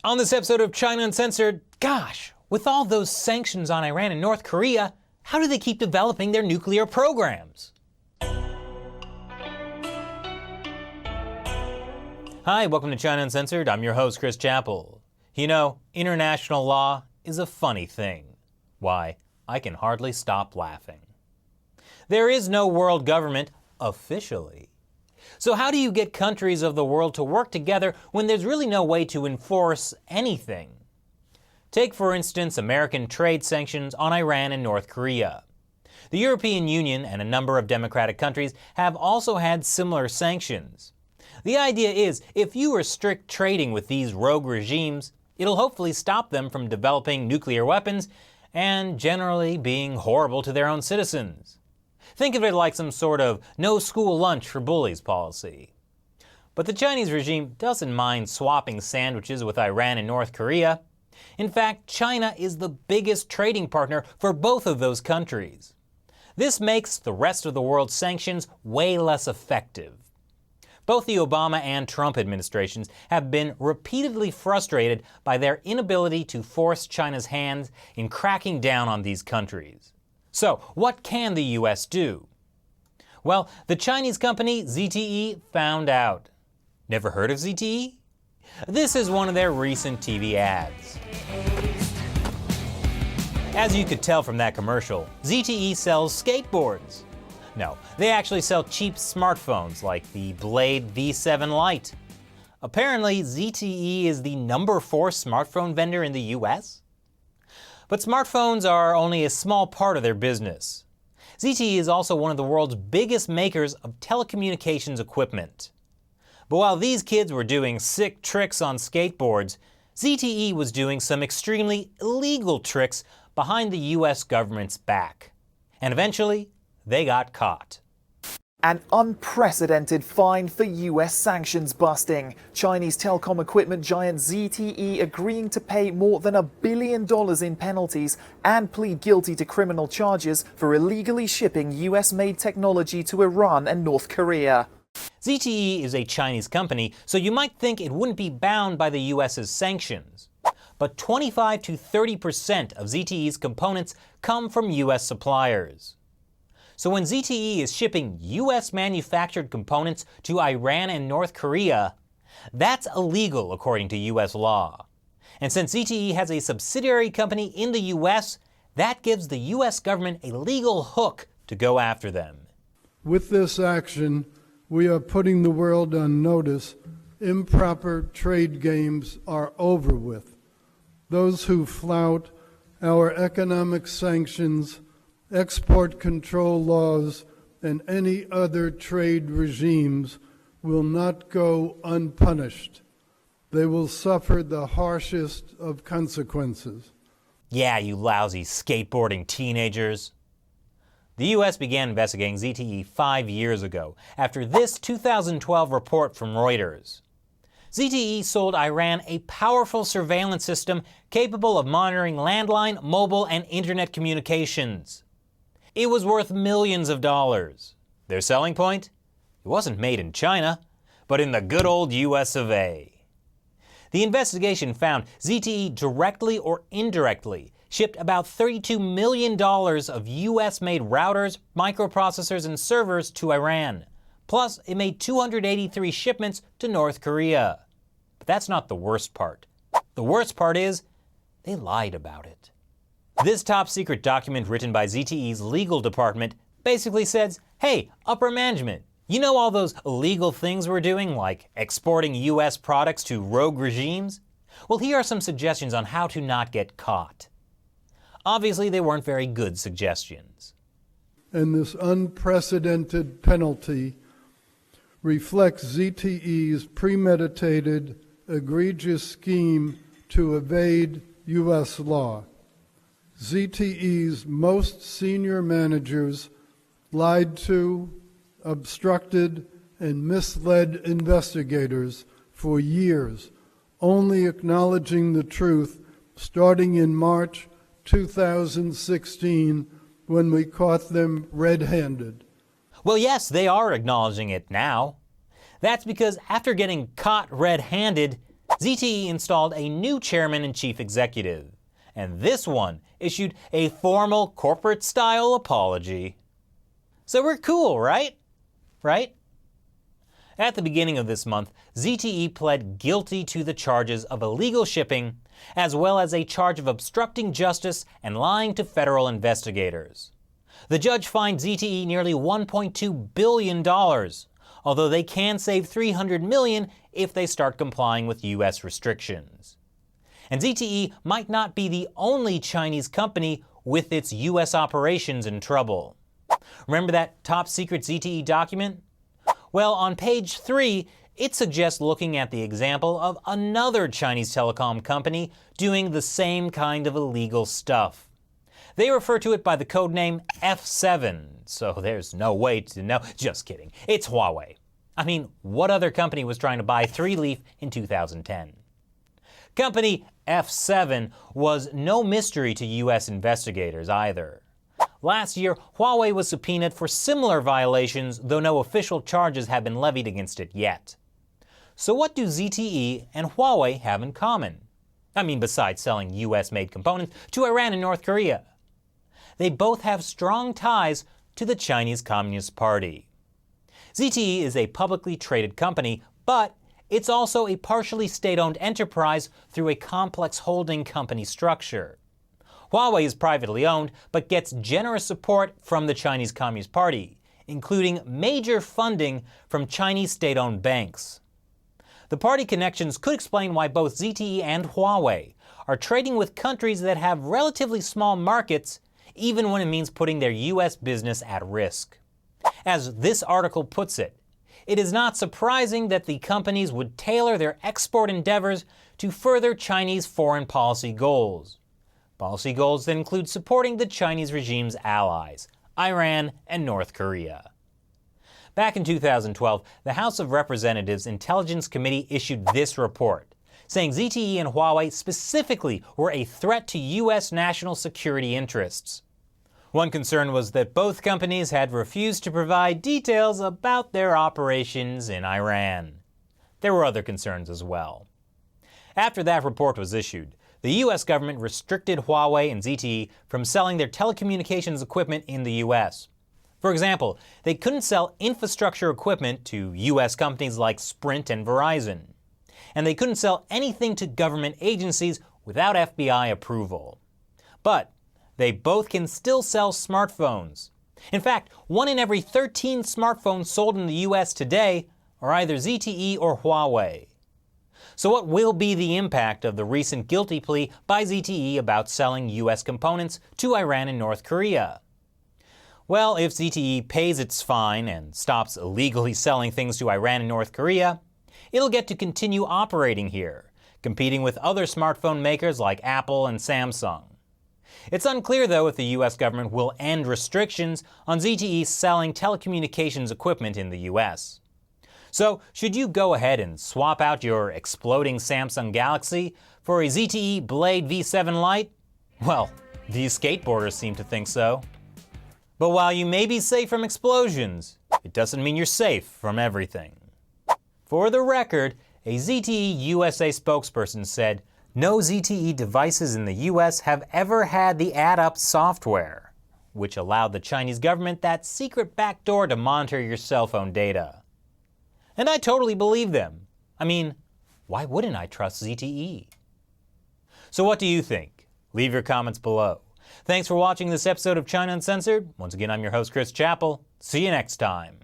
On this episode of China Uncensored, gosh, with all those sanctions on Iran and North Korea, how do they keep developing their nuclear programs? Hi, welcome to China Uncensored. I'm your host, Chris Chappell. You know, international law is a funny thing. Why, I can hardly stop laughing. There is no world government, officially. So how do you get countries of the world to work together when there's really no way to enforce anything? Take, for instance, American trade sanctions on Iran and North Korea. The European Union and a number of democratic countries have also had similar sanctions. The idea is, if you restrict trading with these rogue regimes, it'll hopefully stop them from developing nuclear weapons and generally being horrible to their own citizens. Think of it like some sort of no school lunch for bullies policy. But the Chinese regime doesn't mind swapping sandwiches with Iran and North Korea. In fact, China is the biggest trading partner for both of those countries. This makes the rest of the world's sanctions way less effective. Both the Obama and Trump administrations have been repeatedly frustrated by their inability to force China's hand in cracking down on these countries. So, what can the US do? Well, the Chinese company ZTE found out. Never heard of ZTE? This is one of their recent TV ads. As you could tell from that commercial, ZTE sells skateboards. No, they actually sell cheap smartphones like the Blade V7 Lite. Apparently, ZTE is the number 4 smartphone vendor in the US. But smartphones are only a small part of their business. ZTE is also one of the world's biggest makers of telecommunications equipment. But while these kids were doing sick tricks on skateboards, ZTE was doing some extremely illegal tricks behind the US government's back. And eventually, they got caught. An unprecedented fine for US sanctions busting. Chinese telecom equipment giant ZTE agreeing to pay more than $1 billion in penalties and plead guilty to criminal charges for illegally shipping US-made technology to Iran and North Korea. ZTE is a Chinese company, so you might think it wouldn't be bound by the US's sanctions. But 25 to 30% of ZTE's components come from US suppliers. So when ZTE is shipping US-manufactured components to Iran and North Korea, that's illegal according to US law. And since ZTE has a subsidiary company in the US, that gives the US government a legal hook to go after them. With this action, we are putting the world on notice. Improper trade games are over with. Those who flout our economic sanctions, export control laws, and any other trade regimes will not go unpunished. They will suffer the harshest of consequences. Yeah, you lousy skateboarding teenagers. The US began investigating ZTE 5 years ago after this 2012 report from Reuters. ZTE sold Iran a powerful surveillance system capable of monitoring landline, mobile, and internet communications. It was worth millions of dollars. Their selling point? It wasn't made in China, but in the good old US of A. The investigation found ZTE directly or indirectly shipped about $32 million of US-made routers, microprocessors, and servers to Iran. Plus, it made 283 shipments to North Korea. But that's not the worst part. The worst part is, they lied about it. This top-secret document written by ZTE's legal department basically says, hey, upper management, you know all those illegal things we're doing, like exporting US products to rogue regimes? Well, here are some suggestions on how to not get caught. Obviously, they weren't very good suggestions. And this unprecedented penalty reflects ZTE's premeditated, egregious scheme to evade US law. ZTE's most senior managers lied to, obstructed, and misled investigators for years, only acknowledging the truth starting in March 2016 when we caught them red-handed. Well, yes, they are acknowledging it now. That's because after getting caught red-handed, ZTE installed a new chairman and chief executive, and this one issued a formal corporate-style apology. So we're cool, right? Right? At the beginning of this month, ZTE pled guilty to the charges of illegal shipping, as well as a charge of obstructing justice and lying to federal investigators. The judge fined ZTE nearly $1.2 billion, although they can save $300 million if they start complying with U.S. restrictions. And ZTE might not be the only Chinese company with its U.S. operations in trouble. Remember that top-secret ZTE document? Well, on page 3, it suggests looking at the example of another Chinese telecom company doing the same kind of illegal stuff. They refer to it by the codename F7, so there's no way to know. Just kidding. It's Huawei. I mean, what other company was trying to buy 3Leaf in 2010? Company F7 was no mystery to U.S. investigators either. Last year, Huawei was subpoenaed for similar violations, though no official charges have been levied against it yet. So what do ZTE and Huawei have in common? I mean, besides selling U.S.-made components to Iran and North Korea. They both have strong ties to the Chinese Communist Party. ZTE is a publicly traded company, but it's also a partially state-owned enterprise through a complex holding company structure. Huawei is privately owned, but gets generous support from the Chinese Communist Party, including major funding from Chinese state-owned banks. The party connections could explain why both ZTE and Huawei are trading with countries that have relatively small markets, even when it means putting their U.S. business at risk. As this article puts it, it is not surprising that the companies would tailor their export endeavors to further Chinese foreign policy goals. Policy goals that include supporting the Chinese regime's allies, Iran and North Korea. Back in 2012, the House of Representatives Intelligence Committee issued this report, saying ZTE and Huawei specifically were a threat to U.S. national security interests. One concern was that both companies had refused to provide details about their operations in Iran. There were other concerns as well. After that report was issued, the U.S. government restricted Huawei and ZTE from selling their telecommunications equipment in the U.S. For example, they couldn't sell infrastructure equipment to U.S. companies like Sprint and Verizon. And they couldn't sell anything to government agencies without FBI approval. But they both can still sell smartphones. In fact, 1 in every 13 smartphones sold in the U.S. today are either ZTE or Huawei. So what will be the impact of the recent guilty plea by ZTE about selling U.S. components to Iran and North Korea? Well, if ZTE pays its fine and stops illegally selling things to Iran and North Korea, it'll get to continue operating here, competing with other smartphone makers like Apple and Samsung. It's unclear, though, if the U.S. government will end restrictions on ZTE selling telecommunications equipment in the U.S. So, should you go ahead and swap out your exploding Samsung Galaxy for a ZTE Blade V7 Lite? Well, these skateboarders seem to think so. But while you may be safe from explosions, it doesn't mean you're safe from everything. For the record, a ZTE USA spokesperson said, "No ZTE devices in the US have ever had the AddUp software," which allowed the Chinese government that secret backdoor to monitor your cell phone data. And I totally believe them. I mean, why wouldn't I trust ZTE? So what do you think? Leave your comments below. Thanks for watching this episode of China Uncensored. Once again, I'm your host, Chris Chappell. See you next time.